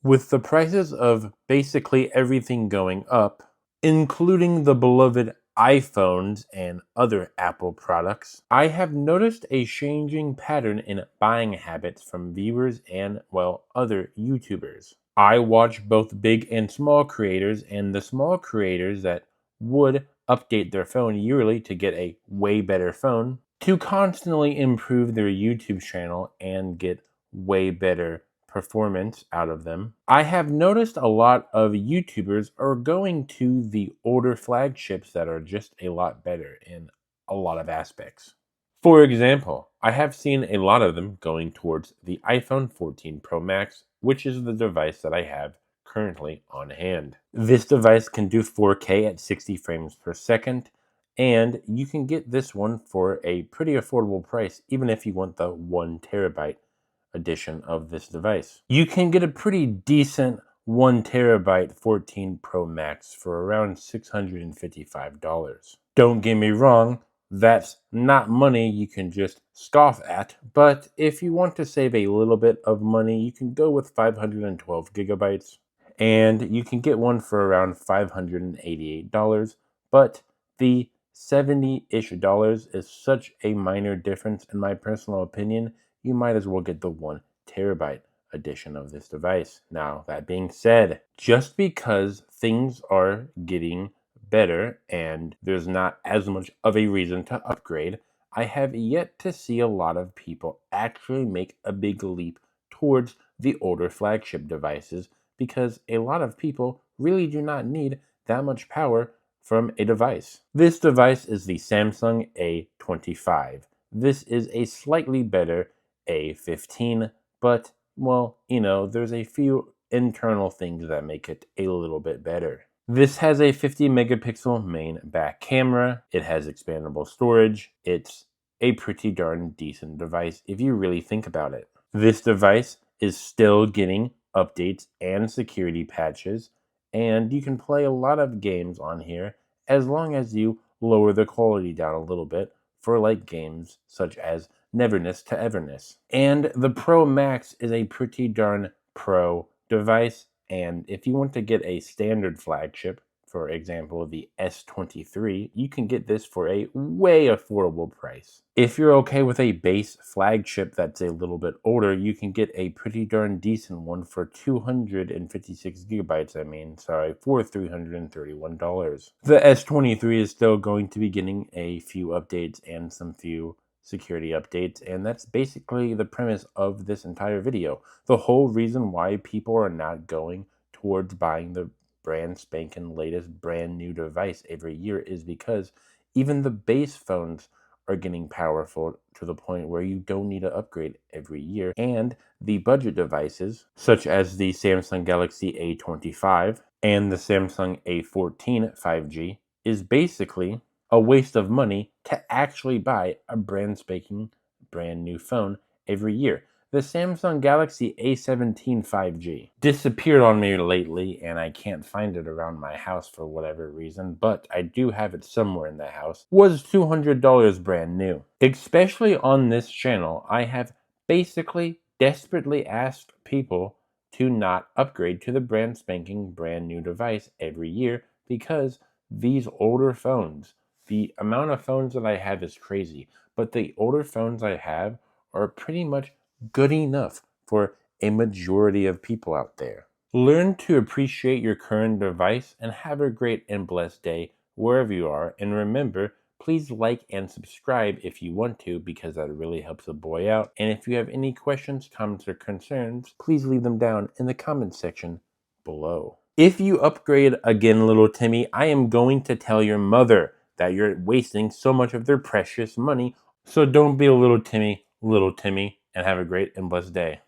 With the prices of basically everything going up, including the beloved iPhones and other Apple products, I have noticed a changing pattern in buying habits from viewers and, well, other YouTubers. I watch both big and small creators, and the small creators that would update their phone yearly to get a way better phone, to constantly improve their YouTube channel and get way better performance out of them. I have noticed a lot of YouTubers are going to the older flagships that are just a lot better in a lot of aspects. For example, I have seen a lot of them going towards the iPhone 14 Pro Max, which is the device that I have currently on hand. This device can do 4K at 60 frames per second, and you can get this one for a pretty affordable price, even if you want the 1 terabyte edition of this device. You can get a pretty decent 1 terabyte 14 Pro Max for around $655. Don't get me wrong, that's not money you can just scoff at, but if you want to save a little bit of money, you can go with 512 gigabytes, and you can get one for around $588, but the $70-ish is such a minor difference in my personal opinion. You might as well get the 1 terabyte edition of this device. Now, that being said, just because things are getting better and there's not as much of a reason to upgrade, I have yet to see a lot of people actually make a big leap towards the older flagship devices, because a lot of people really do not need that much power from a device. This device is the Samsung A25. This is a slightly better A15, but, well, there's a few internal things that make it a little bit better. This has a 50 megapixel main back camera. It has expandable storage. It's a pretty darn decent device if you really think about it. This device is still getting updates and security patches, and you can play a lot of games on here as long as you lower the quality down a little bit for like games such as Neverness to Everness. And the Pro Max is a pretty darn pro device, and if you want to get a standard flagship, for example the S23, you can get this for a way affordable price. If you're okay with a base flagship that's a little bit older, you can get a pretty darn decent one for 256 gigabytes, for $331. The S23 is still going to be getting a few updates and some few security updates, and that's basically the premise of this entire video. The whole reason why people are not going towards buying the brand spanking latest brand new device every year is because even the base phones are getting powerful to the point where you don't need to upgrade every year, and the budget devices such as the Samsung Galaxy A25 and the Samsung A14 5G is basically a waste of money to actually buy a brand spanking brand new phone every year. The Samsung Galaxy A17 5G disappeared on me lately, and I can't find it around my house for whatever reason, but I do have it somewhere in the house. Was $200 brand new. Especially on this channel, I have basically desperately asked people to not upgrade to the brand spanking brand new device every year, because these older phones, the amount of phones that I have is crazy, but the older phones I have are pretty much good enough for a majority of people out there. Learn to appreciate your current device and have a great and blessed day wherever you are. And remember, please like and subscribe if you want to, because that really helps the boy out. And if you have any questions, comments, or concerns, please leave them down in the comments section below. If you upgrade again, little Timmy, I am going to tell your mother that you're wasting so much of their precious money. So don't be a little Timmy, and have a great and blessed day.